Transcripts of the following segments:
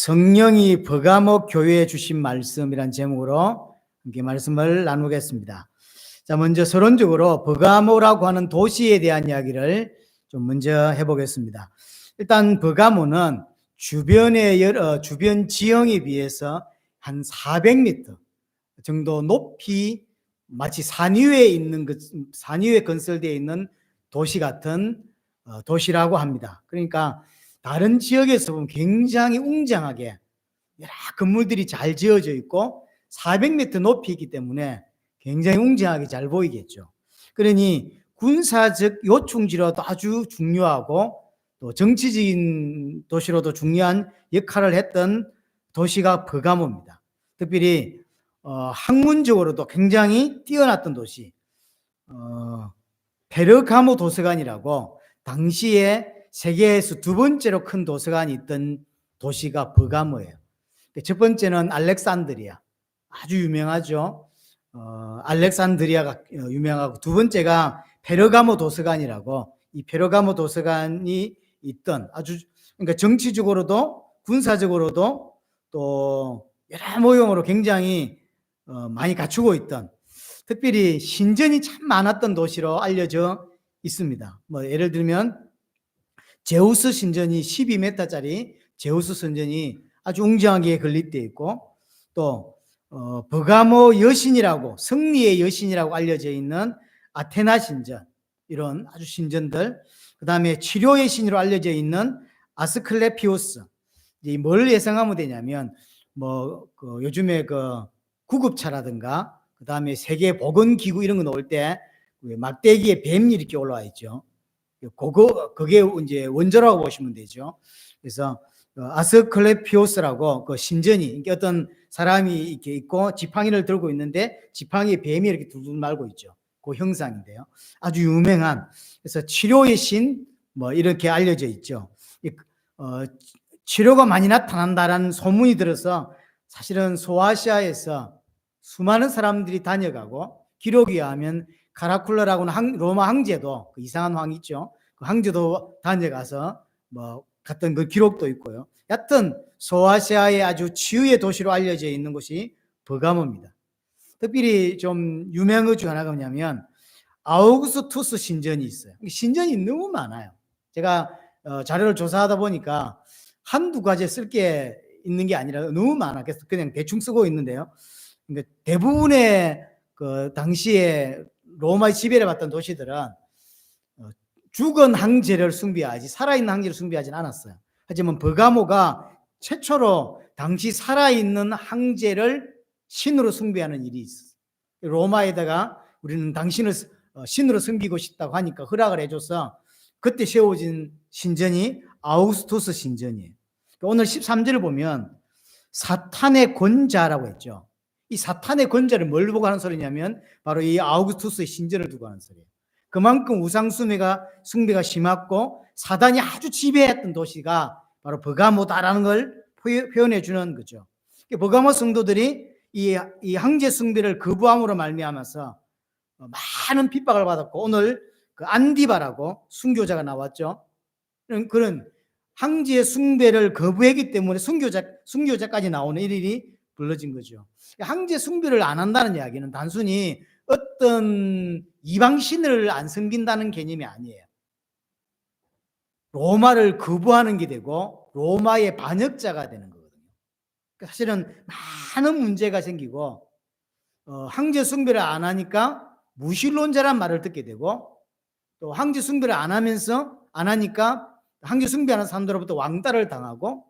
성령이 버가모 교회에 주신 말씀이란 제목으로 함께 말씀을 나누겠습니다. 자, 먼저 서론적으로 버가모라고 하는 도시에 대한 이야기를 좀 먼저 해보겠습니다. 일단 버가모는 주변 지형에 비해서 한 400m 정도 높이 마치 산 위에 건설되어 있는 도시 같은 도시라고 합니다. 그러니까 다른 지역에서 보면 굉장히 웅장하게 여러 건물들이 잘 지어져 있고 400m 높이이기 때문에 굉장히 웅장하게 잘 보이겠죠. 그러니 군사적 요충지로도 아주 중요하고 또 정치적인 도시로도 중요한 역할을 했던 도시가 버가모입니다. 특별히 학문적으로도 굉장히 뛰어났던 도시, 페르가모 도서관이라고 당시에 세계에서 두 번째로 큰 도서관이 있던 도시가 버가모예요. 첫 번째는 알렉산드리아, 아주 유명하죠. 알렉산드리아가 유명하고, 두 번째가 페르가모 도서관이라고, 이 페르가모 도서관이 있던 아주, 그러니까 정치적으로도 군사적으로도 또 여러 모형으로 굉장히 많이 갖추고 있던, 특별히 신전이 참 많았던 도시로 알려져 있습니다. 뭐 예를 들면 제우스 신전이 12m짜리 제우스 신전이 아주 웅장하게 건립되어 있고, 또 버가모 여신이라고, 승리의 여신이라고 알려져 있는 아테나 신전, 이런 아주 신전들, 그 다음에 치료의 신으로 알려져 있는 아스클레피오스. 뭘 예상하면 되냐면 요즘에 구급차라든가 그 다음에 세계보건기구 이런 거 나올 때 막대기에 뱀이 이렇게 올라와 있죠. 그게 이제 원조라고 보시면 되죠. 그래서 아스클레피오스라고 그 신전이, 어떤 사람이 이렇게 있고 지팡이를 들고 있는데 지팡이에 뱀이 이렇게 둘둘 말고 있죠. 그 형상인데요. 아주 유명한, 그래서 치료의 신 이렇게 알려져 있죠. 치료가 많이 나타난다라는 소문이 들어서 사실은 소아시아에서 수많은 사람들이 다녀가고, 기록에 의하면 카라쿨러라고는 로마 황제도, 그 이상한 왕 있죠. 그 황제도 다녀가서 갔던 그 기록도 있고요. 여하튼 소아시아의 아주 치유의 도시로 알려져 있는 곳이 버가모입니다. 특별히 좀 유명한 것 중 하나가 뭐냐면 아우구스투스 신전이 있어요. 신전이 너무 많아요. 제가 자료를 조사하다 보니까 한두 가지에 쓸 게 있는 게 아니라 너무 많아. 그래서 그냥 대충 쓰고 있는데요. 그러니까 대부분의 그 당시에 로마의 지배를 받던 도시들은 죽은 황제를 숭배하지 살아있는 황제를 숭배하지는 않았어요. 하지만 버가모가 최초로 당시 살아있는 황제를 신으로 숭배하는 일이 있었어요. 로마에다가 우리는 당신을 신으로 섬기고 싶다고 하니까 허락을 해줘서 그때 세워진 신전이 아우구스투스 신전이에요. 오늘 13절을 보면 사탄의 권자라고 했죠. 이 사탄의 권자를 뭘 보고 하는 소리냐면 바로 이 아우구스투스의 신전을 두고 하는 소리예요. 그만큼 우상 숭배가 심했고 사단이 아주 지배했던 도시가 바로 버가모다라는 걸 표현해 주는 거죠. 버가모 성도들이 이 황제 숭배를 거부함으로 말미암아서 많은 핍박을 받았고, 오늘 그 안디바라고 순교자가 나왔죠. 그런 황제의 숭배를 거부했기 때문에 순교자까지 나오는 일이 벌어진 거죠. 황제 숭배를 안 한다는 이야기는 단순히 어떤 이방신을 안 섬긴다는 개념이 아니에요. 로마를 거부하는 게 되고 로마의 반역자가 되는 거거든요. 사실은 많은 문제가 생기고 황제 숭배를 안 하니까 무신론자란 말을 듣게 되고, 또 황제 숭배를 안 하니까 황제 숭배하는 사람들로부터 왕따를 당하고,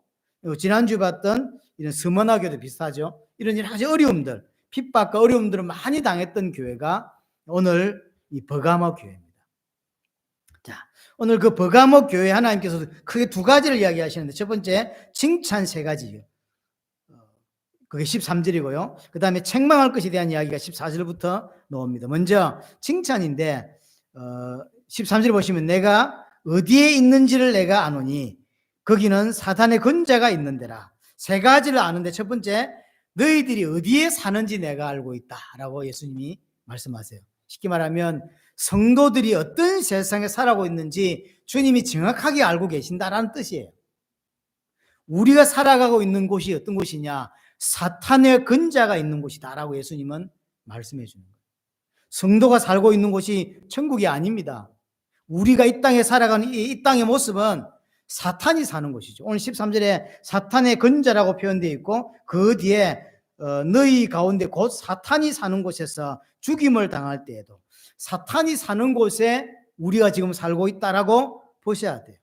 지난주에 봤던 이런 스머나교도 비슷하죠. 이런 여러 가지 어려움들, 핍박과 어려움들을 많이 당했던 교회가 오늘 이 버가모 교회입니다. 자, 오늘 그 버가모 교회 하나님께서 크게 두 가지를 이야기하시는데, 첫 번째 칭찬 세 가지예요. 그게 13절이고요. 그 다음에 책망할 것에 대한 이야기가 14절부터 나옵니다. 먼저 칭찬인데 13절 보시면 내가 어디에 있는지를 내가 아노니 거기는 사탄의 권자가 있는 데라. 세 가지를 아는데 첫 번째, 너희들이 어디에 사는지 내가 알고 있다라고 예수님이 말씀하세요. 쉽게 말하면 성도들이 어떤 세상에 살아가고 있는지 주님이 정확하게 알고 계신다라는 뜻이에요. 우리가 살아가고 있는 곳이 어떤 곳이냐? 사탄의 근자가 있는 곳이다라고 예수님은 말씀해 주는 거예요. 성도가 살고 있는 곳이 천국이 아닙니다. 우리가 이 땅에 살아가는 이 땅의 모습은 사탄이 사는 곳이죠. 오늘 13절에 사탄의 근자라고 표현되어 있고 그 뒤에 너희 가운데 곧 사탄이 사는 곳에서 죽임을 당할 때에도 사탄이 사는 곳에 우리가 지금 살고 있다라고 보셔야 돼요.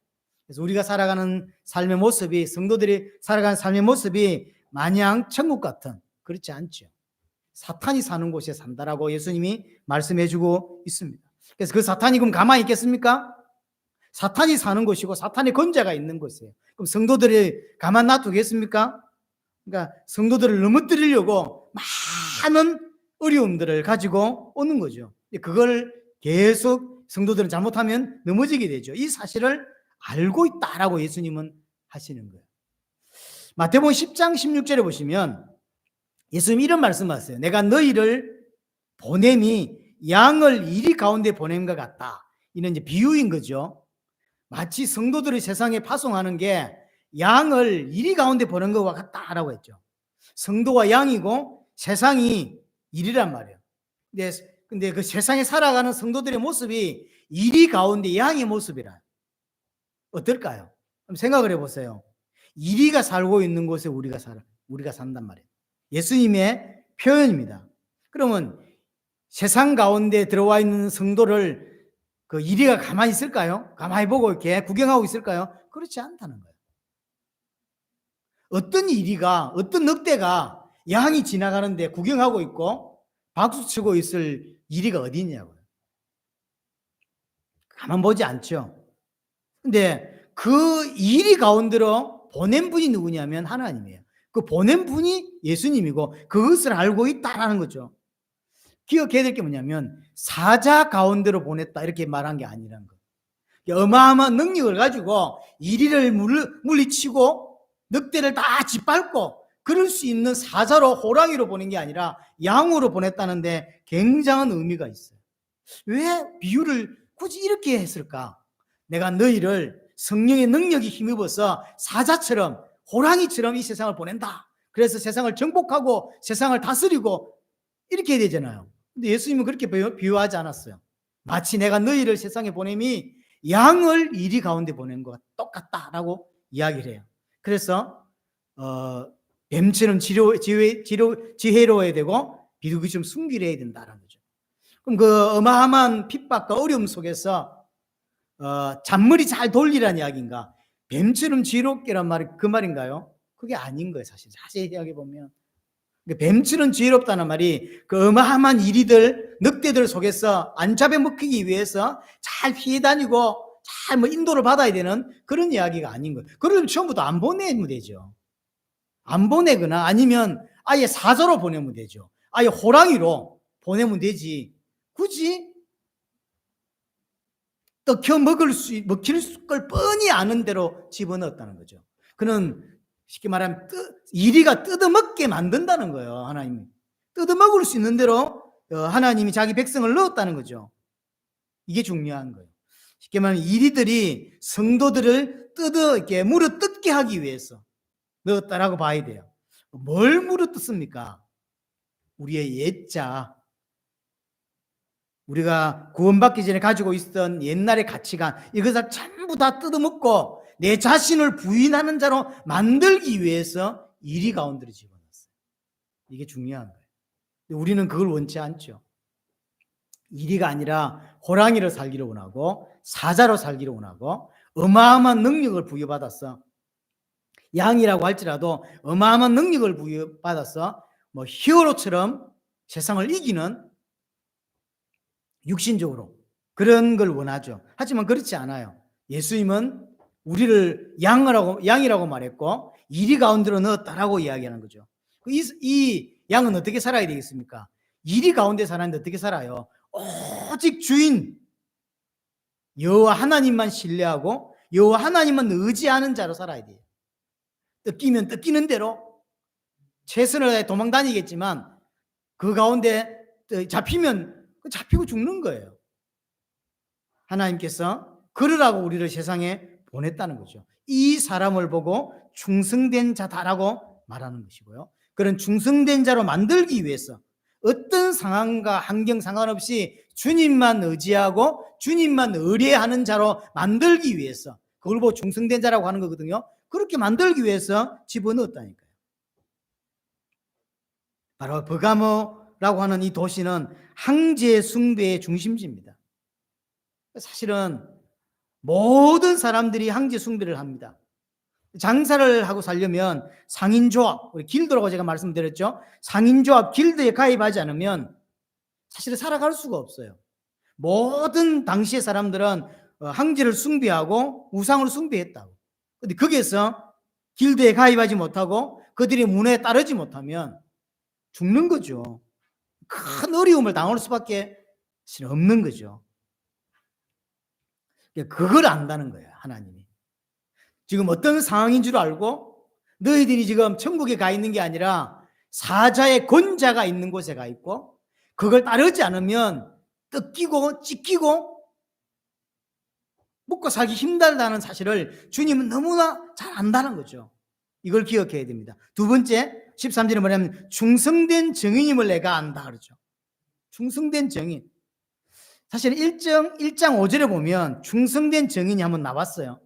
그래서 우리가 살아가는 삶의 모습이 성도들이 살아가는 삶의 모습이 마냥 천국 같은 그렇지 않죠. 사탄이 사는 곳에 산다라고 예수님이 말씀해주고 있습니다. 그래서 그 사탄이 그럼 가만히 있겠습니까? 사탄이 사는 곳이고 사탄의 권자가 있는 곳이에요. 그럼 성도들이 가만 놔두겠습니까? 그러니까 성도들을 넘어뜨리려고 많은 어려움들을 가지고 오는 거죠. 그걸 계속 성도들은 잘못하면 넘어지게 되죠. 이 사실을 알고 있다라고 예수님은 하시는 거예요. 마태복음 10장 16절에 보시면 예수님이 이런 말씀하세요. 내가 너희를 보냄이 양을 이리 가운데 보냄 것 같다. 이는 이제 비유인 거죠. 마치 성도들이 세상에 파송하는 게 양을 이리 가운데 보낸 것과 같다라고 했죠. 성도가 양이고 세상이 이리란 말이에요. 근데 그 세상에 살아가는 성도들의 모습이 이리 가운데 양의 모습이라. 어떨까요? 그럼 생각을 해보세요. 이리가 살고 있는 곳에 우리가 산단 말이에요. 예수님의 표현입니다. 그러면 세상 가운데 들어와 있는 성도를 그 이리가 가만히 있을까요? 가만히 보고 이렇게 구경하고 있을까요? 그렇지 않다는 거예요. 어떤 이리가, 어떤 늑대가 양이 지나가는데 구경하고 있고 박수 치고 있을 이리가 어디 있냐고요. 가만 보지 않죠. 근데 그 이리 가운데로 보낸 분이 누구냐면 하나님이에요. 그 보낸 분이 예수님이고 그것을 알고 있다라는 거죠. 기억해야 될 게 뭐냐면 사자 가운데로 보냈다 이렇게 말한 게 아니라는 거예요. 어마어마한 능력을 가지고 이리를 물리치고 늑대를 다 짓밟고 그럴 수 있는 사자로 호랑이로 보낸 게 아니라 양으로 보냈다는데 굉장한 의미가 있어요. 왜 비유를 굳이 이렇게 했을까? 내가 너희를 성령의 능력이 힘입어서 사자처럼 호랑이처럼 이 세상을 보낸다. 그래서 세상을 정복하고 세상을 다스리고 이렇게 해야 되잖아요. 근데 예수님은 그렇게 비유하지 않았어요. 마치 내가 너희를 세상에 보냄이 양을 이리 가운데 보낸 것과 똑같다라고 이야기를 해요. 그래서 뱀처럼 지혜로워야 되고 비둘기처럼 순결해야 된다는 거죠. 그럼 그 어마어마한 핍박과 어려움 속에서 잔머리 잘 돌리라는 이야기인가? 뱀처럼 지혜롭게란 말이 그 말인가요? 그게 아닌 거예요. 사실 자세히 이야기해 보면 뱀처럼 지혜롭다는 말이 그 어마어마한 이리들 늑대들 속에서 안 잡아먹히기 위해서 잘 피해 다니고 잘 인도를 받아야 되는 그런 이야기가 아닌 거예요. 그러면 처음부터 안 보내면 되죠. 안 보내거나 아니면 아예 사자로 보내면 되죠. 아예 호랑이로 보내면 되지. 굳이 먹힐 걸 뻔히 아는 대로 집어넣었다는 거죠. 그는 쉽게 말하면 이리가 뜯어먹게 만든다는 거예요. 하나님이 뜯어먹을 수 있는 대로 하나님이 자기 백성을 넣었다는 거죠. 이게 중요한 거예요. 쉽게 말하면 이리들이 성도들을 이렇게 물어뜯게 하기 위해서 넣었다라고 봐야 돼요. 뭘 물어뜯습니까? 우리의 옛자, 우리가 구원받기 전에 가지고 있었던 옛날의 가치관, 이것을 전부 다 뜯어먹고 내 자신을 부인하는 자로 만들기 위해서 이리 가운데로 집어넣었어요. 이게 중요한 거예요. 우리는 그걸 원치 않죠. 이리가 아니라 호랑이로 살기를 원하고 사자로 살기를 원하고 어마어마한 능력을 부여받았어. 양이라고 할지라도 어마어마한 능력을 부여받아서 히어로처럼 세상을 이기는 육신적으로 그런 걸 원하죠. 하지만 그렇지 않아요. 예수님은 우리를 양이라고 말했고 이리 가운데로 넣었다라고 이야기하는 거죠. 이 양은 어떻게 살아야 되겠습니까? 이리 가운데 살았는데 어떻게 살아요? 오직 주인 여호와 하나님만 신뢰하고 여호와 하나님만 의지하는 자로 살아야 돼요. 뜯기면 뜯기는 대로 최선을 다해 도망 다니겠지만 그 가운데 잡히면 잡히고 죽는 거예요. 하나님께서 그러라고 우리를 세상에 보냈다는 거죠. 이 사람을 보고 충성된 자다라고 말하는 것이고요. 그런 충성된 자로 만들기 위해서 어떤 상황과 환경 상관없이 주님만 의지하고 주님만 의뢰하는 자로 만들기 위해서, 그걸 보고 충성된 자라고 하는 거거든요. 그렇게 만들기 위해서 집어넣었다니까요. 바로 버가모라고 하는 이 도시는 황제 숭배의 중심지입니다. 사실은 모든 사람들이 황제 숭배를 합니다. 장사를 하고 살려면 상인조합, 우리 길드라고 제가 말씀드렸죠. 상인조합, 길드에 가입하지 않으면 사실은 살아갈 수가 없어요. 모든 당시의 사람들은 황제를 숭배하고 우상을 숭배했다고. 근데 거기에서 길드에 가입하지 못하고 그들의 문화에 따르지 못하면 죽는 거죠. 큰 어려움을 당할 수밖에 없는 거죠. 그걸 안다는 거예요, 하나님이. 지금 어떤 상황인 줄 알고 너희들이 지금 천국에 가 있는 게 아니라 사자의 권자가 있는 곳에 가 있고 그걸 따르지 않으면 뜯기고 찢기고 먹고 살기 힘들다는 사실을 주님은 너무나 잘 안다는 거죠. 이걸 기억해야 됩니다. 두 번째 13절에 뭐냐면 충성된 증인임을 내가 안다 그러죠. 충성된 증인. 사실 1장 5절에 보면 충성된 증인이 한번 나왔어요.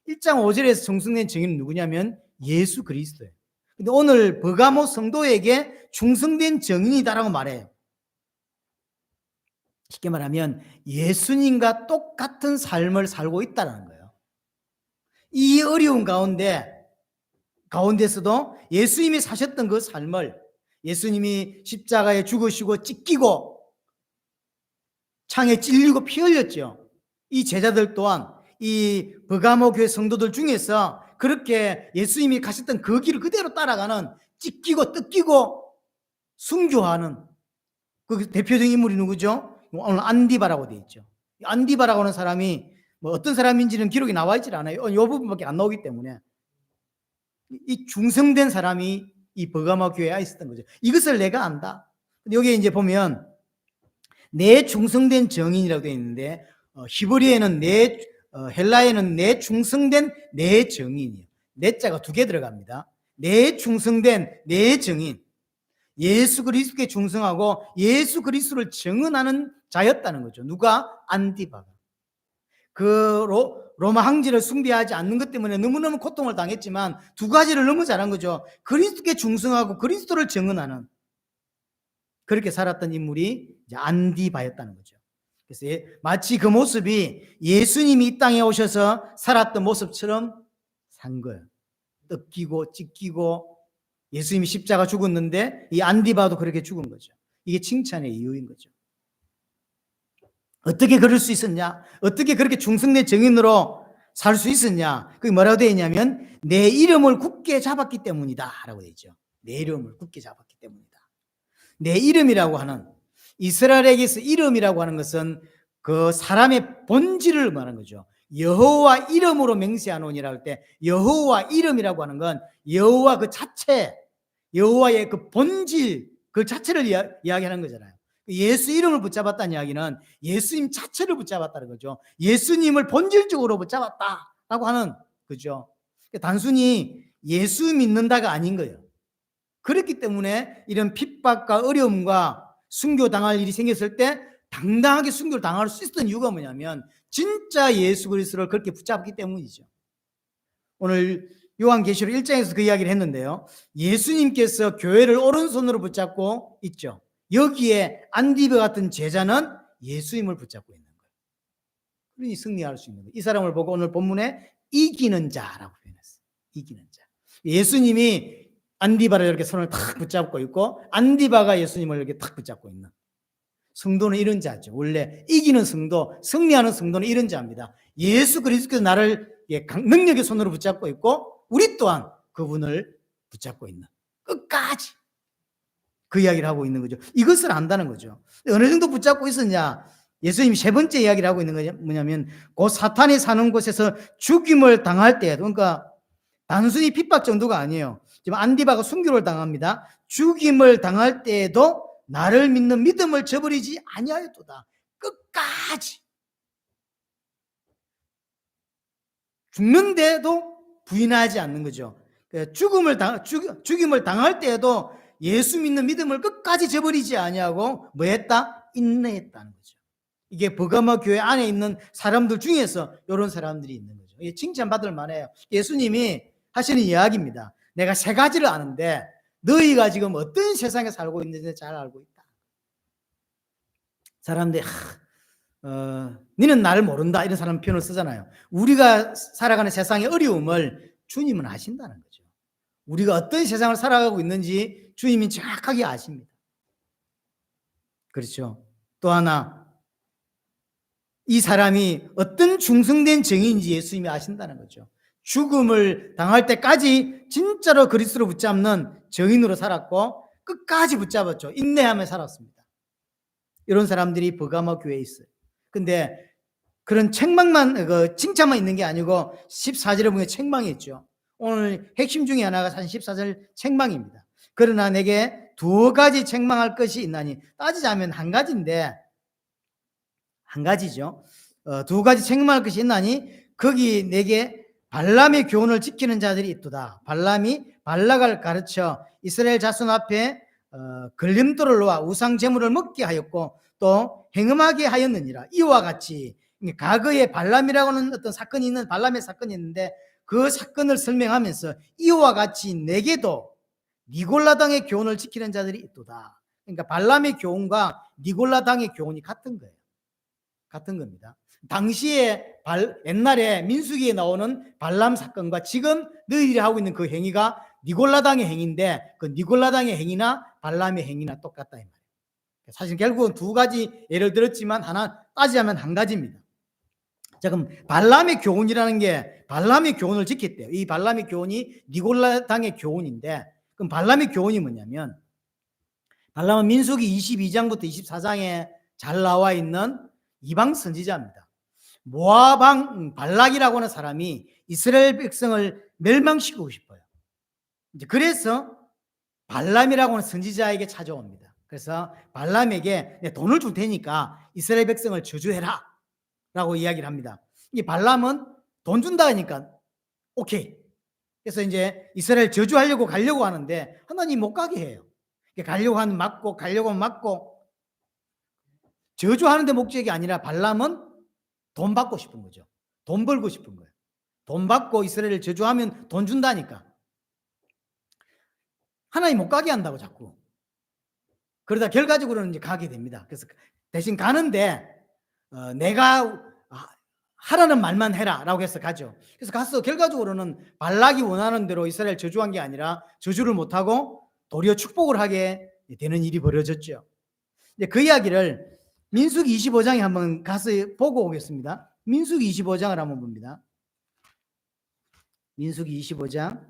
1장 5절에서 충성된 증인은 누구냐면 예수 그리스도예요. 근데 오늘 버가모 성도에게 충성된 증인이다라고 말해요. 쉽게 말하면 예수님과 똑같은 삶을 살고 있다는 거예요. 이 어려운 가운데서도 예수님이 사셨던 그 삶을, 예수님이 십자가에 죽으시고 찢기고 창에 찔리고 피 흘렸죠. 이 제자들 또한 이 버가모 교회 성도들 중에서 그렇게 예수님이 가셨던 그 길을 그대로 따라가는, 찢기고 뜯기고 순교하는 그 대표적인 인물이 누구죠? 오늘 안디바라고 되어 있죠. 안디바라고 하는 사람이 뭐 어떤 사람인지는 기록이 나와 있질 않아요. 이 부분밖에 안 나오기 때문에 이 중성된 사람이 이 버가모 교회에 있었던 거죠. 이것을 내가 안다. 근데 여기에 이제 보면 내 충성된 정인이라고 되어 있는데 히브리어에는 헬라에는 내 충성된 내 정인이에요. 내 자가 두 개 들어갑니다. 내 충성된 내 정인. 예수 그리스도께 충성하고 예수 그리스도를 증언하는 자였다는 거죠. 누가? 안디바가. 그 로마 황제를 숭배하지 않는 것 때문에 너무너무 고통을 당했지만 두 가지를 너무 잘한 거죠. 그리스도께 충성하고 그리스도를 증언하는, 그렇게 살았던 인물이 이제 안디바였다는 거죠. 그래서 마치 그 모습이 예수님이 이 땅에 오셔서 살았던 모습처럼 산 거예요. 뜯기고 찢기고 예수님이 십자가 죽었는데 이 안디바도 그렇게 죽은 거죠. 이게 칭찬의 이유인 거죠. 어떻게 그럴 수 있었냐? 어떻게 그렇게 충성된 증인으로 살 수 있었냐? 그게 뭐라고 되어 있냐면 내 이름을 굳게 잡았기 때문이다 라고 되어 있죠. 내 이름을 굳게 잡았기 때문이다. 내 이름이라고 하는, 이스라엘에게서 이름이라고 하는 것은 그 사람의 본질을 말하는 거죠. 여호와 이름으로 맹세하노니라 할 때 여호와 이름이라고 하는 건 여호와 그 자체, 여호와의 그 본질 그 자체를 이야기하는 거잖아요. 예수 이름을 붙잡았다는 이야기는 예수님 자체를 붙잡았다는 거죠. 예수님을 본질적으로 붙잡았다라고 하는 거죠. 단순히 예수 믿는다가 아닌 거예요. 그렇기 때문에 이런 핍박과 어려움과 순교당할 일이 생겼을 때 당당하게 순교를 당할 수 있었던 이유가 뭐냐면 진짜 예수 그리스도를 그렇게 붙잡기 때문이죠. 오늘 요한계시록 1장에서 그 이야기를 했는데요. 예수님께서 교회를 오른손으로 붙잡고 있죠. 여기에 안디바 같은 제자는 예수님을 붙잡고 있는 거예요. 그러니 승리할 수 있는 거예요. 이 사람을 보고 오늘 본문에 이기는 자라고 표현했어요. 이기는 자. 예수님이 안디바를 이렇게 손을 탁 붙잡고 있고 안디바가 예수님을 이렇게 탁 붙잡고 있는, 성도는 이런 자죠. 원래 이기는 성도, 승리하는 성도는 이런 자입니다. 예수 그리스도께서 나를 능력의 손으로 붙잡고 있고 우리 또한 그분을 붙잡고 있는, 끝까지 그 이야기를 하고 있는 거죠. 이것을 안다는 거죠. 어느 정도 붙잡고 있었냐? 예수님이 세 번째 이야기를 하고 있는 게 뭐냐면 그 사탄이 사는 곳에서 죽임을 당할 때에도, 그러니까 단순히 핍박 정도가 아니에요. 지금 안디바가 순교를 당합니다. 죽임을 당할 때에도 나를 믿는 믿음을 저버리지 아니하였도다. 끝까지. 죽는데도 부인하지 않는 거죠. 죽임을 당할 때에도 예수 믿는 믿음을 끝까지 저버리지 아니하고 뭐 했다? 인내했다는 거죠. 이게 버가모 교회 안에 있는 사람들 중에서 이런 사람들이 있는 거죠. 이게 칭찬받을 만해요. 예수님이 하시는 이야기입니다. 내가 세 가지를 아는데 너희가 지금 어떤 세상에 살고 있는지 잘 알고 있다. 사람들이 너는 나를 모른다 이런 사람 표현을 쓰잖아요. 우리가 살아가는 세상의 어려움을 주님은 아신다는 거죠. 우리가 어떤 세상을 살아가고 있는지 주님이 정확하게 아십니다. 그렇죠. 또 하나, 이 사람이 어떤 중성된 정의인지 예수님이 아신다는 거죠. 죽음을 당할 때까지 진짜로 그리스도로 붙잡는 정인으로 살았고 끝까지 붙잡았죠. 인내하며 살았습니다. 이런 사람들이 버가모 교회에 있어요. 근데 그런 책망만, 칭찬만 있는 게 아니고 14절에 보면 책망이 있죠. 오늘 핵심 중에 하나가 사실 14절 책망입니다. 그러나 내게 두 가지 책망할 것이 있나니, 따지자면 한 가지인데, 한 가지죠. 두 가지 책망할 것이 있나니 거기 내게 발람의 교훈을 지키는 자들이 있도다. 발람이 발락을 가르쳐 이스라엘 자손 앞에 걸림돌을 놓아 우상 제물을 먹게 하였고 또 행음하게 하였느니라. 이와 같이 과거에 발람이라고는 어떤 사건이 있는, 발람의 사건이 있는데 그 사건을 설명하면서 이와 같이 내게도 니골라당의 교훈을 지키는 자들이 있도다. 그러니까 발람의 교훈과 니골라당의 교훈이 같은 거예요. 같은 겁니다. 당시에 옛날에 민수기에 나오는 발람 사건과 지금 너희들이 하고 있는 그 행위가 니골라당의 행위인데 그 니골라당의 행위나 발람의 행위나 똑같다 이 말이에요. 사실 결국은 두 가지 예를 들었지만 하나 따지자면 한 가지입니다. 자, 그럼 발람의 교훈이라는 게 발람의 교훈을 지켰대요. 이 발람의 교훈이 니골라당의 교훈인데 그럼 발람의 교훈이 뭐냐면 발람은 민수기 22장부터 24장에 잘 나와 있는 이방 선지자입니다. 모압 왕 발락이라고 하는 사람이 이스라엘 백성을 멸망시키고 싶어요. 이제 그래서 발람이라고 하는 선지자에게 찾아옵니다. 그래서 발람에게 내 돈을 줄 테니까 이스라엘 백성을 저주해라 라고 이야기를 합니다. 이 발람은 돈 준다 하니까 오케이. 그래서 이제 이스라엘 저주하려고 가려고 하는데 하나님 못 가게 해요. 가려고 하면 맞고 가려고 하면 맞고, 저주하는 데 목적이 아니라 발람은 돈 받고 싶은 거죠. 돈 벌고 싶은 거예요. 돈 받고 이스라엘을 저주하면 돈 준다니까. 하나님 못 가게 한다고 자꾸. 그러다 결과적으로는 이제 가게 됩니다. 그래서 대신 가는데 내가 하라는 말만 해라 라고 해서 가죠. 그래서 가서 결과적으로는 발락이 원하는 대로 이스라엘 저주한 게 아니라 저주를 못하고 도리어 축복을 하게 되는 일이 벌어졌죠. 그 이야기를 민수기 25장에 한번 가서 보고 오겠습니다. 민수기 25장을 한번 봅니다. 민수기 25장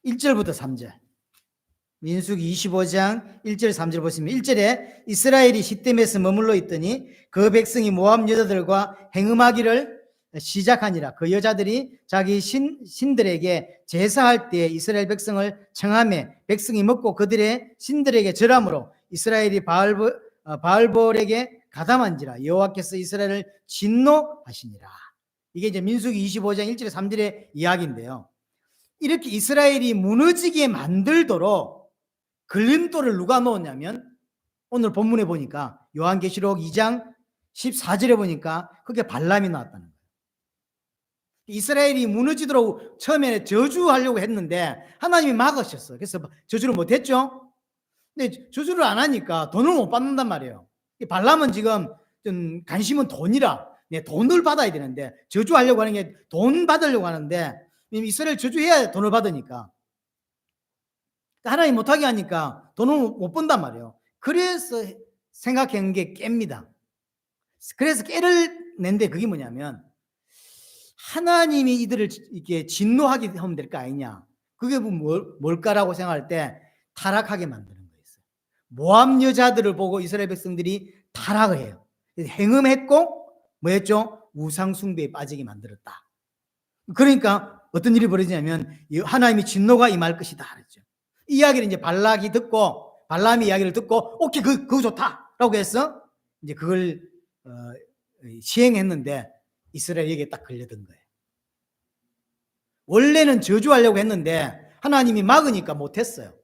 1절부터 3절. 민수기 25장 1절 3절 보시면 1절에 이스라엘이 시딤에서 머물러 있더니 그 백성이 모압 여자들과 행음하기를 시작하니라. 그 여자들이 자기 신들에게 제사할 때 이스라엘 백성을 청하며 백성이 먹고 그들의 신들에게 절함으로 이스라엘이 바알볼에게 가담한지라. 여호와께서 이스라엘을 진노하시니라. 이게 이제 민수기 25장 1절에 3절의 이야기인데요. 이렇게 이스라엘이 무너지게 만들도록 걸림돌을 누가 놓았냐면 오늘 본문에 보니까 요한계시록 2장 14절에 보니까 그게 발람이 나왔다는 거예요. 이스라엘이 무너지도록 처음에 저주하려고 했는데 하나님이 막으셨어요. 그래서 저주를 못했죠. 근데 저주를 안 하니까 돈을 못 받는단 말이에요. 발람은 지금 좀 관심은 돈이라 돈을 받아야 되는데 저주하려고 하는 게 돈 받으려고 하는데 이스라엘 저주해야 돈을 받으니까 하나님 못하게 하니까 돈을 못 번단 말이에요. 그래서 생각한 게 깹니다. 그래서 깨를 낸데 그게 뭐냐면 하나님이 이들을 이렇게 진노하게 하면 될 거 아니냐. 그게 뭘까라고 생각할 때 타락하게 만드는 거였어요. 모압 여자들을 보고 이스라엘 백성들이 타락을 해요. 행음했고 뭐 했죠? 우상 숭배에 빠지게 만들었다. 그러니까 어떤 일이 벌어지냐면 하나님이 진노가 임할 것이다 그랬죠. 이 이야기를 이제 발람이 이야기를 듣고 오케이 그거 좋다라고 해서 이제 그걸 시행했는데 이스라엘에게 딱 걸려든 거예요. 원래는 저주하려고 했는데 하나님이 막으니까 못했어요.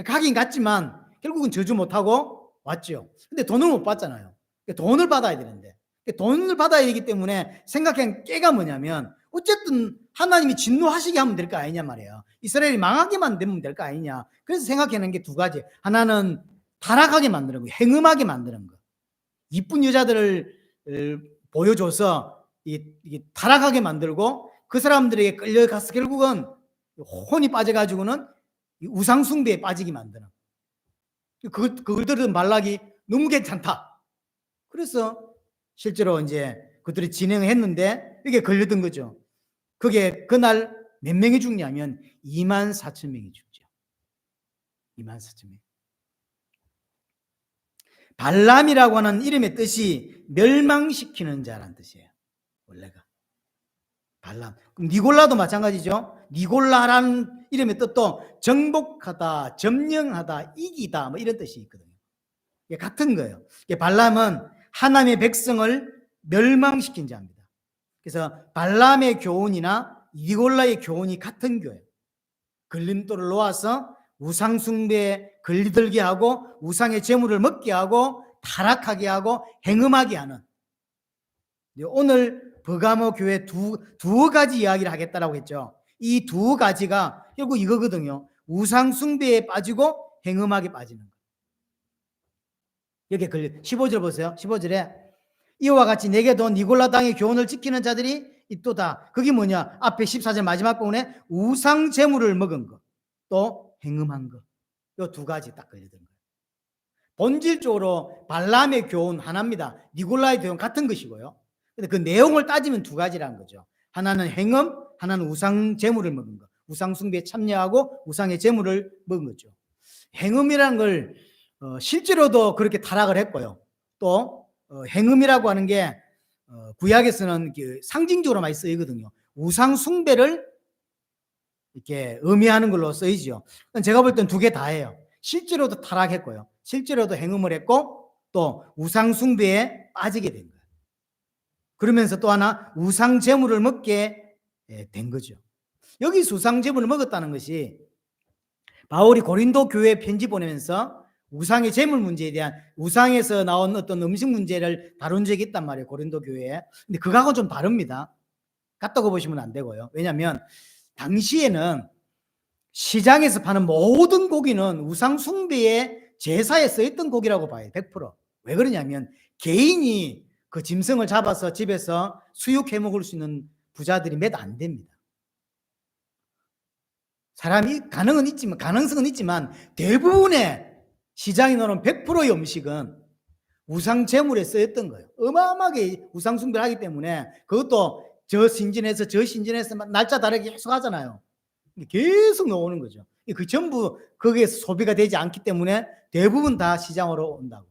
가긴 갔지만 결국은 저주 못하고 왔죠. 근데 돈을 못 받잖아요. 돈을 받아야 되는데 돈을 받아야 되기 때문에 생각한 깨가 뭐냐면 어쨌든 하나님이 진노하시게 하면 될 거 아니냐 말이에요. 이스라엘이 망하게만 되면 될 거 아니냐. 그래서 생각해낸 게 두 가지. 하나는 타락하게 만드는 거, 행음하게 만드는 거. 이쁜 여자들을 보여줘서 이게 타락하게 만들고 그 사람들에게 끌려가서 결국은 혼이 빠져가지고는 우상숭배에 빠지게 만드는. 그들은 말락이 너무 괜찮다. 그래서 실제로 이제 그들이 진행했는데 이게 걸려든 거죠. 그게 그날 몇 명이 죽냐면 24,000명이 죽죠. 24,000명. 발람이라고 하는 이름의 뜻이 멸망시키는 자라는 뜻이에요. 원래가. 발람. 그럼 니골라도 마찬가지죠. 니골라라는 이름의 뜻도 정복하다, 점령하다, 이기다 뭐 이런 뜻이 있거든요. 이게 같은 거예요. 발람은 하나님의 백성을 멸망시킨 자입니다. 그래서 발람의 교훈이나 니골라의 교훈이 같은 거예요. 걸림돌을 놓아서 우상숭배에 걸리들게 하고 우상의 재물을 먹게 하고 타락하게 하고 행음하게 하는. 오늘 버가모 교회 두 가지 이야기를 하겠다라고 했죠. 이 두 가지가 결국 이거거든요. 우상숭배에 빠지고 행음하게 빠지는 거. 여기 걸려. 15절 보세요. 15절에 이와 같이 내게도 니골라 당의 교훈을 지키는 자들이 있도다. 그게 뭐냐? 앞에 14절 마지막 부분에 우상 제물을 먹은 것, 또 행음한 것. 이 두 가지 딱 걸려든 거예요. 본질적으로 발람의 교훈 하나입니다. 니골라의 교훈 같은 것이고요. 근데 그 내용을 따지면 두 가지라는 거죠. 하나는 행음, 하나는 우상 제물을 먹은 것. 우상 숭배에 참여하고 우상의 제물을 먹은 거죠. 행음이라는 걸 실제로도 그렇게 타락을 했고요. 또 행음이라고 하는 게 구약에서는 상징적으로 많이 쓰이거든요. 우상 숭배를 이렇게 의미하는 걸로 쓰이죠. 제가 볼 땐 두 개 다예요. 실제로도 타락했고요. 실제로도 행음을 했고 또 우상 숭배에 빠지게 된 거예요. 그러면서 또 하나 우상 제물을 먹게 된 거죠. 여기서 우상 제물을 먹었다는 것이 바울이 고린도 교회에 편지 보내면서 우상의 제물 문제에 대한 우상에서 나온 어떤 음식 문제를 다룬 적이 있단 말이에요. 고린도 교회에. 근데 그거하고는 좀 다릅니다. 같다고 보시면 안 되고요. 왜냐하면 당시에는 시장에서 파는 모든 고기는 우상 숭배의 제사에 쓰였던 고기라고 봐요. 100%. 왜 그러냐면 개인이 그 짐승을 잡아서 집에서 수육해 먹을 수 있는 부자들이 몇 안 됩니다. 사람이 가능성은 있지만 대부분의 시장에 나오는 100%의 음식은 우상 제물에 쓰였던 거예요. 어마어마하게 우상 숭배를 하기 때문에 그것도 저 신전에서 날짜 다르게 계속 하잖아요. 계속 나오는 거죠. 그 전부 거기에서 소비가 되지 않기 때문에 대부분 다 시장으로 온다고.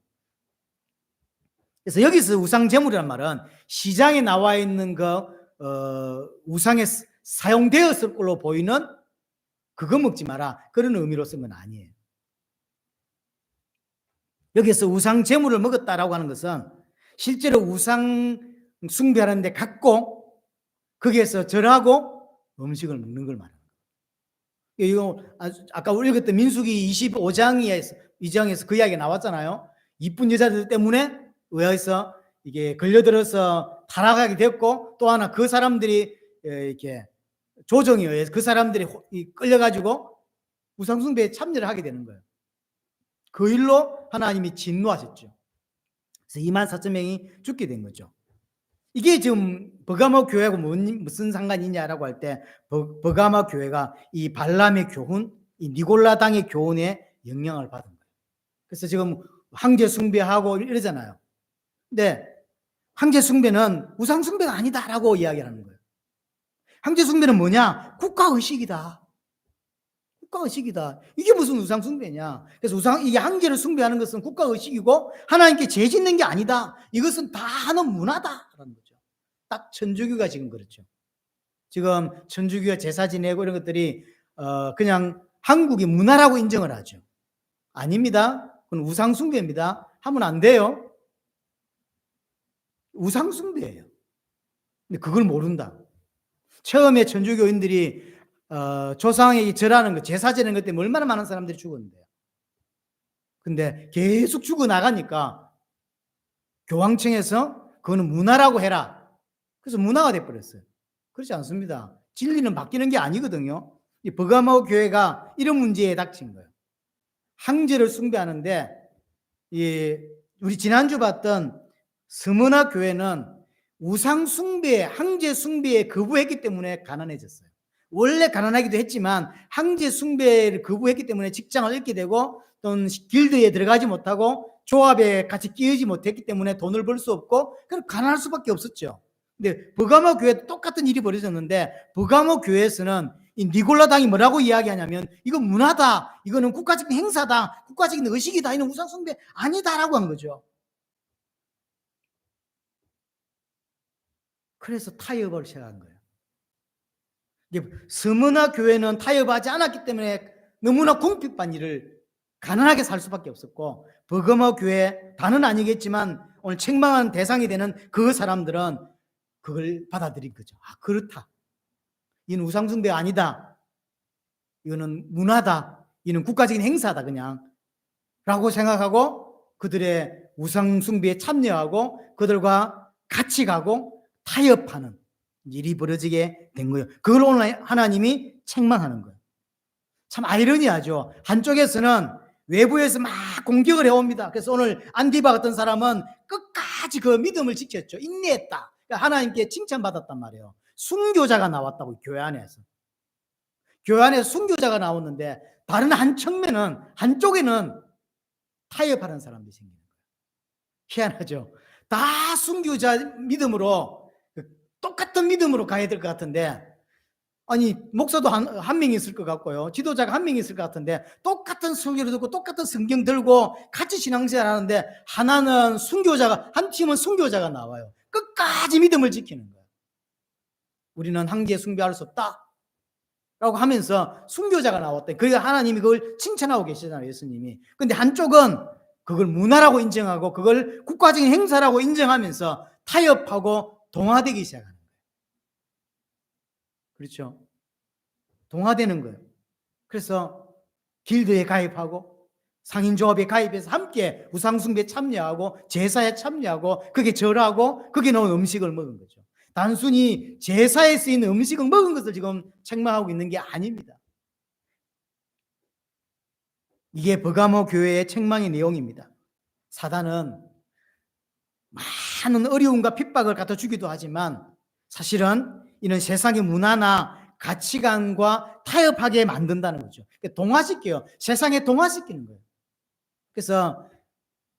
그래서 여기서 우상 제물이란 말은 시장에 나와 있는 우상에 사용되었을 걸로 보이는 그거 먹지 마라. 그런 의미로 쓴 건 아니에요. 여기서 우상 제물을 먹었다라고 하는 것은 실제로 우상 숭배하는데 갖고 거기에서 절하고 음식을 먹는 걸 말합니다. 이거 아까 읽었던 민수기 25장에서 그 이야기가 나왔잖아요. 이쁜 여자들 때문에 의해서 이게 걸려들어서 타락하게 됐고 또 하나 그 사람들이 이렇게 조정에 의해서 그 사람들이 끌려가지고 우상숭배에 참여를 하게 되는 거예요. 그 일로 하나님이 진노하셨죠. 그래서 24,000명이 죽게 된 거죠. 이게 지금 버가모 교회하고 무슨 상관이 있냐라고 할 때 버가모 교회가 이 발람의 교훈, 이 니골라당의 교훈에 영향을 받은 거예요. 그래서 지금 황제 숭배하고 이러잖아요. 근데 황제 숭배는 우상 숭배가 아니다라고 이야기하는 거예요. 황제 숭배는 뭐냐? 국가 의식이다. 국가 의식이다. 이게 무슨 우상 숭배냐? 그래서 이게 황제를 숭배하는 것은 국가 의식이고 하나님께 죄 짓는 게 아니다. 이것은 다 하는 문화다라는 거죠. 딱 천주교가 지금 그렇죠. 지금 천주교가 제사 지내고 이런 것들이 그냥 한국의 문화라고 인정을 하죠. 아닙니다. 그건 우상 숭배입니다. 하면 안 돼요. 우상 숭배예요. 근데 그걸 모른다. 처음에 천주교인들이 조상에게 절하는 것, 제사 지내는 것 때문에 얼마나 많은 사람들이 죽었는데요. 근데 계속 죽어나가니까 교황청에서 그거는 문화라고 해라. 그래서 문화가 돼버렸어요. 그렇지 않습니다. 진리는 바뀌는 게 아니거든요. 이 버가모 교회가 이런 문제에 닥친 거예요. 황제를 숭배하는데 우리 지난주 봤던 스무나 교회는 우상 숭배, 황제 숭배에 거부했기 때문에 가난해졌어요. 원래 가난하기도 했지만 황제 숭배를 거부했기 때문에 직장을 잃게 되고 또는 길드에 들어가지 못하고 조합에 같이 끼어지 못했기 때문에 돈을 벌 수 없고 그럼 가난할 수밖에 없었죠. 근데 버가모 교회도 똑같은 일이 벌어졌는데 버가모 교회에서는 이 니골라당이 뭐라고 이야기하냐면 이건 문화다, 이거는 국가적인 행사다, 국가적인 의식이다, 이는 우상 숭배 아니다라고 한 거죠. 그래서 타협을 시작한 거예요. 스무나 교회는 타협하지 않았기 때문에 너무나 궁핍한 일을 가난하게 살 수밖에 없었고, 버거모 교회 다는 아니겠지만 오늘 책망한 대상이 되는 그 사람들은 그걸 받아들인 거죠. 아, 그렇다. 이는 우상숭배 아니다. 이거는 문화다. 이는 국가적인 행사다 그냥. 라고 생각하고 그들의 우상숭배에 참여하고 그들과 같이 가고 타협하는 일이 벌어지게 된 거예요. 그걸 오늘 하나님이 책망하는 거예요. 참 아이러니하죠. 한쪽에서는 외부에서 막 공격을 해옵니다. 그래서 오늘 안디바 같은 사람은 끝까지 그 믿음을 지켰죠. 인내했다. 그러니까 하나님께 칭찬받았단 말이에요. 순교자가 나왔다고, 교회 안에서. 교회 안에서 순교자가 나왔는데 다른 한쪽에는 타협하는 사람들이 생기는 거예요. 희한하죠. 다 순교자 믿음으로, 똑같은 믿음으로 가야 될 것 같은데, 아니 목사도 한 명 있을 것 같고요, 지도자가 한 명 있을 것 같은데 똑같은 설교를 듣고 똑같은 성경 들고 같이 신앙생활 하는데 하나는 순교자가, 한 팀은 순교자가 나와요. 끝까지 믿음을 지키는 거예요. 우리는 황제 숭배할 수 없다 라고 하면서 순교자가 나왔다. 그러니까 하나님이 그걸 칭찬하고 계시잖아요, 예수님이. 근데 한쪽은 그걸 문화라고 인정하고 그걸 국가적인 행사라고 인정하면서 타협하고 동화되기 시작하는 거예요. 그렇죠? 동화되는 거예요. 그래서 길드에 가입하고 상인조합에 가입해서 함께 우상숭배에 참여하고 제사에 참여하고 거기에 절하고 거기에 넣은 음식을 먹은 거죠. 단순히 제사에 쓰이는 음식을 먹은 것을 지금 책망하고 있는 게 아닙니다. 이게 버가모 교회의 책망의 내용입니다. 사단은 많은 어려움과 핍박을 갖다 주기도 하지만 사실은 이는 세상의 문화나 가치관과 타협하게 만든다는 거죠. 동화시켜요. 세상에 동화시키는 거예요. 그래서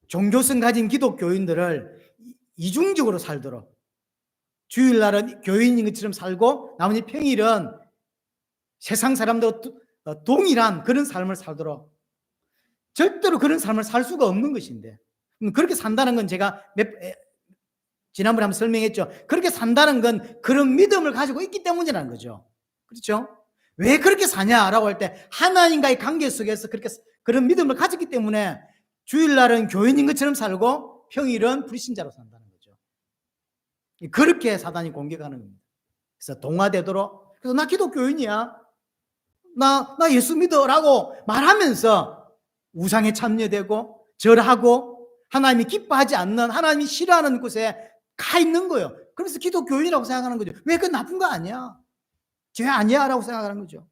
종교성 가진 기독교인들을 이중적으로 살도록, 주일날은 교인인 것처럼 살고 나머지 평일은 세상 사람들 동일한 그런 삶을 살도록, 절대로 그런 삶을 살 수가 없는 것인데, 그렇게 산다는 건 제가 지난번에 한번 설명했죠. 그렇게 산다는 건 그런 믿음을 가지고 있기 때문이라는 거죠. 그렇죠? 왜 그렇게 사냐라고 할 때 하나님과의 관계 속에서 그런 믿음을 가졌기 때문에 주일날은 교인인 것처럼 살고 평일은 불신자로 산다는 거죠. 그렇게 사단이 공격하는 겁니다. 그래서 동화되도록, 그래서 나 기독교인이야, 나 예수 믿어라고 말하면서 우상에 참여되고 절하고 하나님이 기뻐하지 않는, 하나님이 싫어하는 곳에 가 있는 거예요. 그래서 기독교인이라고 생각하는 거죠. 왜 그건 나쁜 거 아니야, 죄 아니야 라고 생각하는 거죠.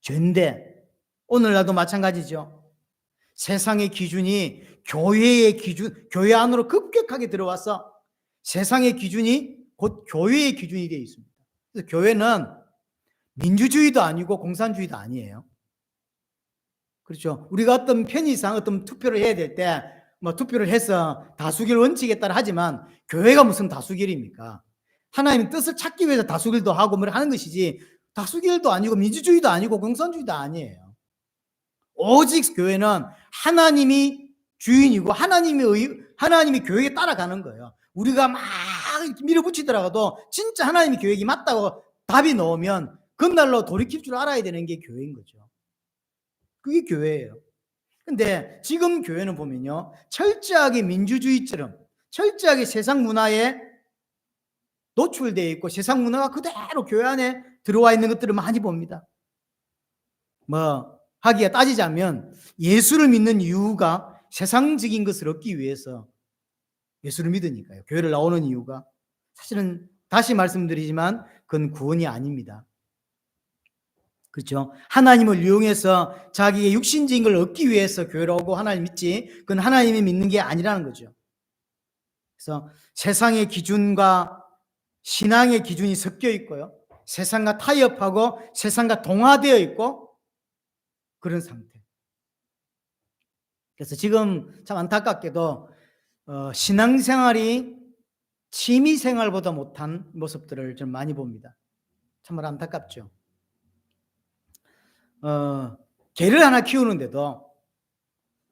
죄인데 오늘날도 마찬가지죠. 세상의 기준이 교회의 기준, 교회 안으로 급격하게 들어와서 세상의 기준이 곧 교회의 기준이 되어 있습니다. 그래서 교회는 민주주의도 아니고 공산주의도 아니에요. 그렇죠? 우리가 어떤 편의상 어떤 투표를 해야 될 때 뭐 투표를 해서 다수결 원칙에 따라 하지만 교회가 무슨 다수결입니까? 하나님의 뜻을 찾기 위해서 다수결도 하고 뭘 하는 것이지 다수결도 아니고 민주주의도 아니고 공산주의도 아니에요. 오직 교회는 하나님이 주인이고 하나님이 교회에 따라가는 거예요. 우리가 막 밀어붙이더라도 진짜 하나님의 계획이 맞다고 답이 나오면 그날로 돌이킬 줄 알아야 되는 게 교회인 거죠. 그게 교회예요. 근데 지금 교회는 보면요, 철저하게 민주주의처럼 철저하게 세상 문화에 노출되어 있고 세상 문화가 그대로 교회 안에 들어와 있는 것들을 많이 봅니다. 하기가 따지자면 예수를 믿는 이유가 세상적인 것을 얻기 위해서 예수를 믿으니까요. 교회를 나오는 이유가 사실은 다시 말씀드리지만 그건 구원이 아닙니다. 그렇죠? 하나님을 이용해서 자기의 육신적인 걸 얻기 위해서 교회로 오고 하나님 믿지 그건 하나님이 믿는 게 아니라는 거죠. 그래서 세상의 기준과 신앙의 기준이 섞여 있고요. 세상과 타협하고 세상과 동화되어 있고 그런 상태. 그래서 지금 참 안타깝게도 신앙생활이 취미생활보다 못한 모습들을 좀 많이 봅니다. 정말 안타깝죠. 개를 하나 키우는데도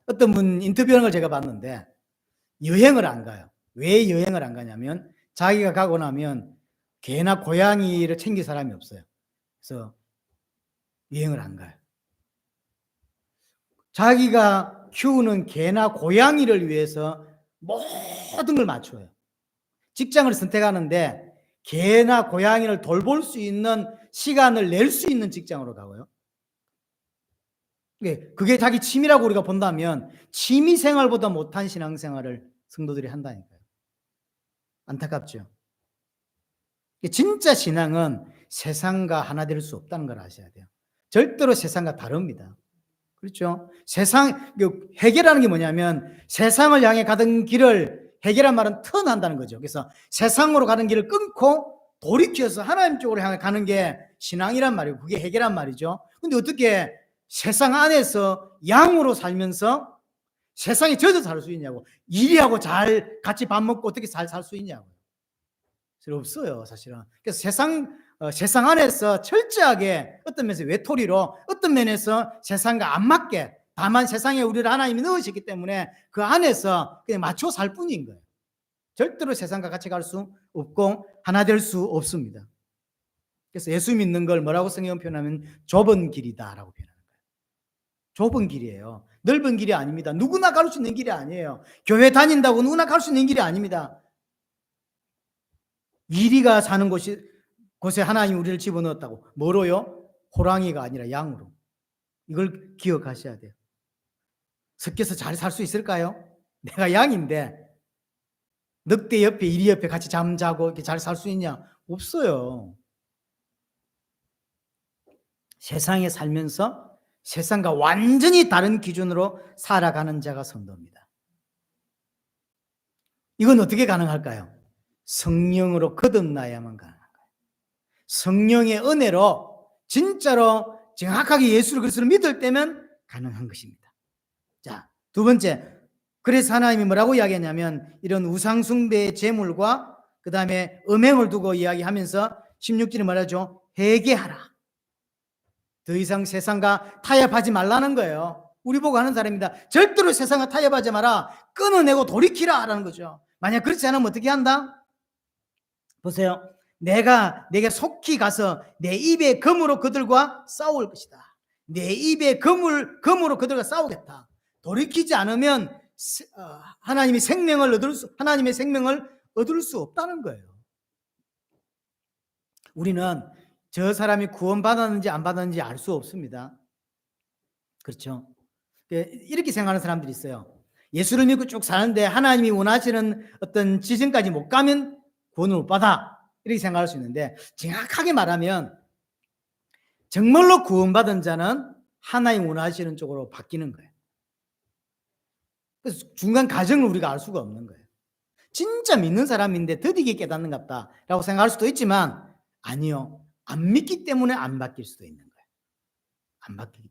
어떤 분 인터뷰하는 걸 제가 봤는데 여행을 안 가요. 왜 여행을 안 가냐면 자기가 가고 나면 개나 고양이를 챙길 사람이 없어요. 그래서 여행을 안 가요. 자기가 키우는 개나 고양이를 위해서 모든 걸 맞춰요. 직장을 선택하는데 개나 고양이를 돌볼 수 있는 시간을 낼 수 있는 직장으로 가고요. 그게 자기 취미라고 우리가 본다면 취미 생활보다 못한 신앙생활을 성도들이 한다니까요. 안타깝죠. 진짜 신앙은 세상과 하나 될 수 없다는 걸 아셔야 돼요. 절대로 세상과 다릅니다. 그렇죠? 해결하는 게 뭐냐면 세상을 향해 가던 길을 해결한 말은 턴한다는 거죠. 그래서 세상으로 가는 길을 끊고 돌이켜서 하나님 쪽으로 향해 가는 게 신앙이란 말이고 그게 해결한 말이죠. 근데 어떻게 세상 안에서 양으로 살면서 세상에 젖어 살 수 있냐고. 일이하고 잘 같이 밥 먹고 어떻게 잘 살 수 있냐고. 없어요, 사실은. 그래서 세상 안에서 철저하게 어떤 면에서 외톨이로 어떤 면에서 세상과 안 맞게 다만 세상에 우리를 하나님이 넣으셨기 때문에 그 안에서 그냥 맞춰 살 뿐인 거예요. 절대로 세상과 같이 갈 수 없고 하나 될 수 없습니다. 그래서 예수 믿는 걸 뭐라고 성경 표현하면 좁은 길이다라고 표현하는 거예요. 좁은 길이에요. 넓은 길이 아닙니다. 누구나 갈 수 있는 길이 아니에요. 교회 다닌다고 누구나 갈 수 있는 길이 아닙니다. 이리가 사는 곳에 하나님 우리를 집어넣었다고. 뭐로요? 호랑이가 아니라 양으로. 이걸 기억하셔야 돼요. 섞여서 잘 살 수 있을까요? 내가 양인데 늑대 옆에 이리 옆에 같이 잠자고 이렇게 잘 살 수 있냐? 없어요. 세상에 살면서 세상과 완전히 다른 기준으로 살아가는 자가 성도입니다. 이건 어떻게 가능할까요? 성령으로 거듭나야만 가능한 거예요. 성령의 은혜로 진짜로 정확하게 예수를 그리스도를 믿을 때면 가능한 것입니다. 자, 두 번째, 그래서 하나님이 뭐라고 이야기하냐면 이런 우상숭배의 제물과 그 다음에 음행을 두고 이야기하면서 16절에 말하죠. 회개하라. 더 이상 세상과 타협하지 말라는 거예요. 우리 보고 하는 사람입니다. 절대로 세상과 타협하지 마라. 끊어내고 돌이키라 라는 거죠. 만약 그렇지 않으면 어떻게 한다? 보세요. 내게 속히 가서 내 입의 검으로 그들과 싸울 것이다. 내 입의 검으로 그들과 싸우겠다. 돌이키지 않으면 하나님의 생명을 얻을 수 없다는 거예요. 우리는 저 사람이 구원받았는지 안 받았는지 알 수 없습니다. 그렇죠? 이렇게 생각하는 사람들이 있어요. 예수를 믿고 쭉 사는데 하나님이 원하시는 어떤 지점까지 못 가면 구원을 못 받아. 이렇게 생각할 수 있는데 정확하게 말하면 정말로 구원받은 자는 하나님 원하시는 쪽으로 바뀌는 거예요. 그래서 중간 과정을 우리가 알 수가 없는 거예요. 진짜 믿는 사람인데 더디게 깨닫는 것 같다라고 생각할 수도 있지만 아니요. 안 믿기 때문에 안 바뀔 수도 있는 거예요. 안 바뀌기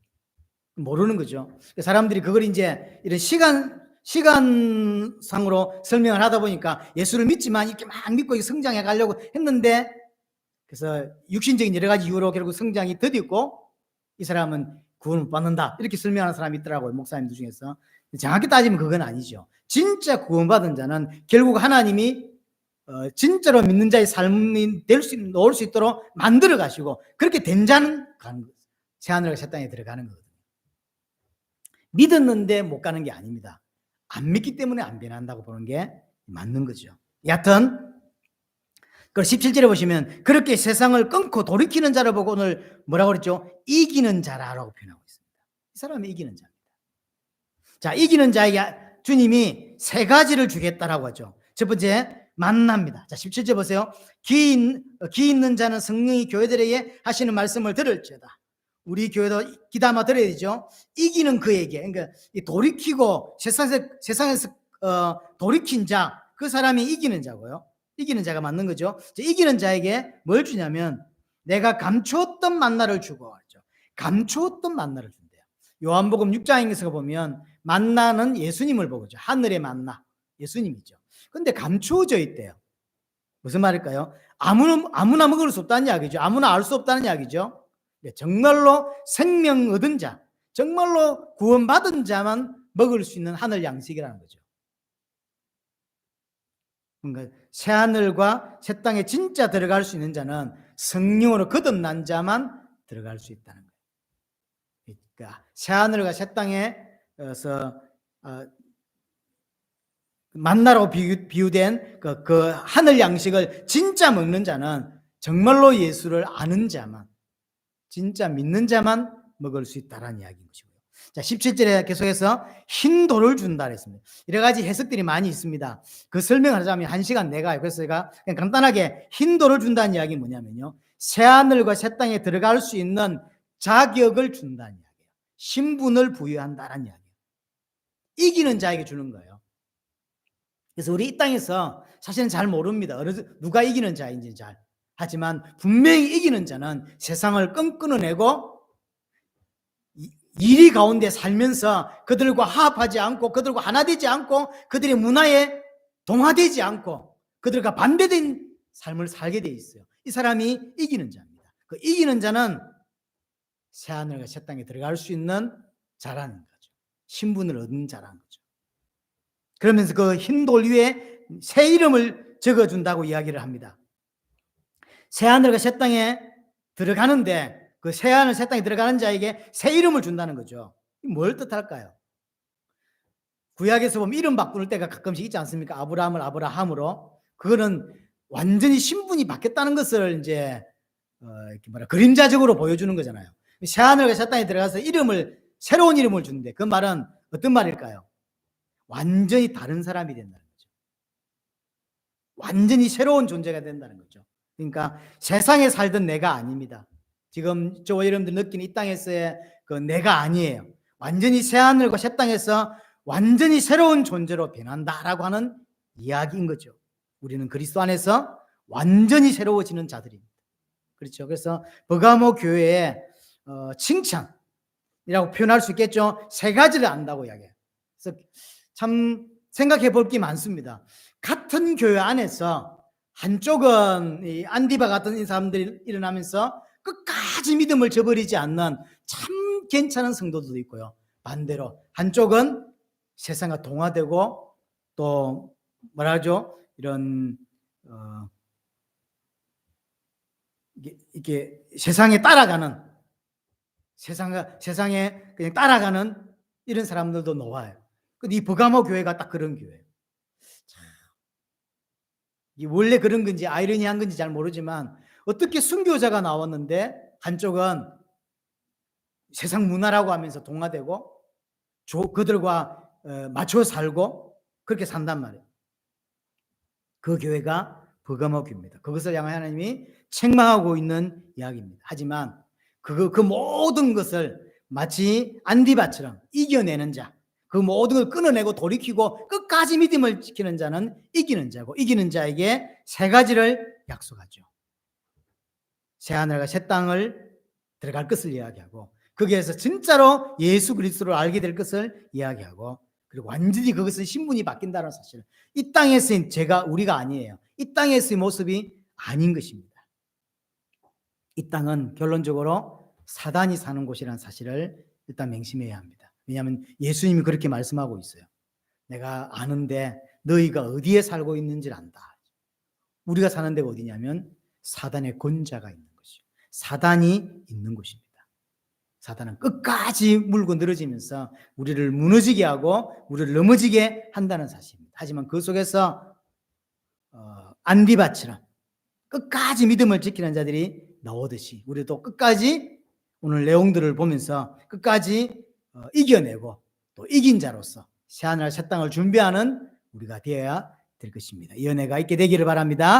모르는 거죠. 사람들이 그걸 이제 이런 시간상으로 설명을 하다 보니까 예수를 믿지만 이렇게 막 믿고 성장해 가려고 했는데 그래서 육신적인 여러 가지 이유로 결국 성장이 더디고 이 사람은 구원을 못 받는다 이렇게 설명하는 사람이 있더라고요. 목사님들 중에서. 정확히 따지면 그건 아니죠. 진짜 구원받은 자는 결국 하나님이 진짜로 믿는 자의 삶이 놓을 수 있도록 만들어 가시고 그렇게 된 자는 새하늘과 새 땅에 들어가는 거거든요. 믿었는데 못 가는 게 아닙니다. 안 믿기 때문에 안 변한다고 보는 게 맞는 거죠. 여하튼 그 17절에 보시면 그렇게 세상을 끊고 돌이키는 자를 보고 오늘 뭐라고 그랬죠? 이기는 자라고 표현하고 있습니다. 이 사람이 이기는 자입니다. 자, 이기는 자에게 주님이 세 가지를 주겠다라고 하죠. 첫 번째, 만납니다. 자, 17절 보세요. 귀 있는 자는 성령이 교회들에게 하시는 말씀을 들을지어다. 우리 교회도 귀담아 들어야 되죠. 이기는 그에게, 그러니까 돌이키고 세상에서 돌이킨 자, 그 사람이 이기는 자고요. 이기는 자가 맞는 거죠. 이기는 자에게 뭘 주냐면 내가 감추었던 만나를 주고 하죠. 감추었던 만나를 준대요. 요한복음 6장에서 보면 만나는 예수님을 보고죠. 하늘의 만나, 예수님이죠. 근데 감추어져 있대요. 무슨 말일까요? 아무나 먹을 수 없다는 이야기죠. 아무나 알 수 없다는 이야기죠. 정말로 생명 얻은 자, 정말로 구원받은 자만 먹을 수 있는 하늘 양식이라는 거죠. 그러니까 새 하늘과 새 땅에 진짜 들어갈 수 있는 자는 성령으로 거듭난 자만 들어갈 수 있다는 거예요. 그러니까 새 하늘과 새 땅에서 만나라고 비유된 그 하늘 양식을 진짜 먹는 자는 정말로 예수를 아는 자만, 진짜 믿는 자만 먹을 수 있다는 이야기인 것이고요. 자, 17절에 계속해서 흰 돌을 준다 그랬습니다. 여러 가지 해석들이 많이 있습니다. 그 설명하자면 1시간 내가요. 그래서 제가 그냥 간단하게 흰 돌을 준다는 이야기는 뭐냐면요. 새 하늘과 새 땅에 들어갈 수 있는 자격을 준다는 이야기예요. 신분을 부여한다는 이야기예요. 이기는 자에게 주는 거예요. 그래서 우리 이 땅에서 사실은 잘 모릅니다. 누가 이기는 자인지 잘. 하지만 분명히 이기는 자는 세상을 끊어내고 이리 가운데 살면서 그들과 화합하지 않고 그들과 하나 되지 않고 그들의 문화에 동화되지 않고 그들과 반대된 삶을 살게 돼 있어요. 이 사람이 이기는 자입니다. 그 이기는 자는 새 하늘과 새 땅에 들어갈 수 있는 자라는 거죠. 신분을 얻는 자라는 거죠. 그러면서 그 흰 돌 위에 새 이름을 적어준다고 이야기를 합니다. 새 하늘과 새 땅에 들어가는데 그 새 하늘 새 땅에 들어가는 자에게 새 이름을 준다는 거죠. 뭘 뜻할까요? 구약에서 보면 이름 바꾸는 때가 가끔씩 있지 않습니까? 아브라함을 아브라함으로. 그거는 완전히 신분이 바뀌었다는 것을 이제 그림자적으로 보여주는 거잖아요. 새 하늘과 새 땅에 들어가서 새로운 이름을 주는데 그 말은 어떤 말일까요? 완전히 다른 사람이 된다는 거죠. 완전히 새로운 존재가 된다는 거죠. 그러니까 세상에 살던 내가 아닙니다. 지금 저와 여러분들 느끼는 이 땅에서의 그 내가 아니에요. 완전히 새 하늘과 새 땅에서 완전히 새로운 존재로 변한다라고 하는 이야기인 거죠. 우리는 그리스도 안에서 완전히 새로워지는 자들입니다. 그렇죠. 그래서 버가모 교회의 칭찬이라고 표현할 수 있겠죠. 세 가지를 안다고 이야기해요. 그래서 참 생각해 볼 게 많습니다. 같은 교회 안에서 한쪽은 이 안디바 같은 사람들이 일어나면서 끝까지 믿음을 저버리지 않는 참 괜찮은 성도들도 있고요. 반대로 한쪽은 세상과 동화되고 또 뭐라 하죠? 이런 이게 세상에 따라가는 세상에 그냥 따라가는 이런 사람들도 놓아요. 근데 이 버가모 교회가 딱 그런 교회예요. 원래 그런 건지 아이러니한 건지 잘 모르지만 어떻게 순교자가 나왔는데 한쪽은 세상 문화라고 하면서 동화되고 그들과 맞춰 살고 그렇게 산단 말이에요. 그 교회가 버가모 교회입니다. 그것을 향해 하나님이 책망하고 있는 이야기입니다. 하지만 그 모든 것을 마치 안디바처럼 이겨내는 자, 그 모든 걸 끊어내고 돌이키고 끝까지 믿음을 지키는 자는 이기는 자고 이기는 자에게 세 가지를 약속하죠. 새 하늘과 새 땅을 들어갈 것을 이야기하고 거기에서 진짜로 예수 그리스도를 알게 될 것을 이야기하고 그리고 완전히 그것은 신분이 바뀐다는 사실. 이 땅에서의 우리가 아니에요. 이 땅에서의 모습이 아닌 것입니다. 이 땅은 결론적으로 사단이 사는 곳이라는 사실을 일단 맹심해야 합니다. 왜냐하면 예수님이 그렇게 말씀하고 있어요. 내가 아는데 너희가 어디에 살고 있는지를 안다. 우리가 사는 데가 어디냐면 사단의 권자가 있는 것이요. 사단이 있는 곳입니다. 사단은 끝까지 물고 늘어지면서 우리를 무너지게 하고 우리를 넘어지게 한다는 사실입니다. 하지만 그 속에서 안디바처럼 끝까지 믿음을 지키는 자들이 나오듯이 우리도 끝까지 오늘 내용들을 보면서 끝까지 이겨내고 또 이긴 자로서 새하늘 새 땅을 준비하는 우리가 되어야 될 것입니다. 이 은혜가 있게 되기를 바랍니다.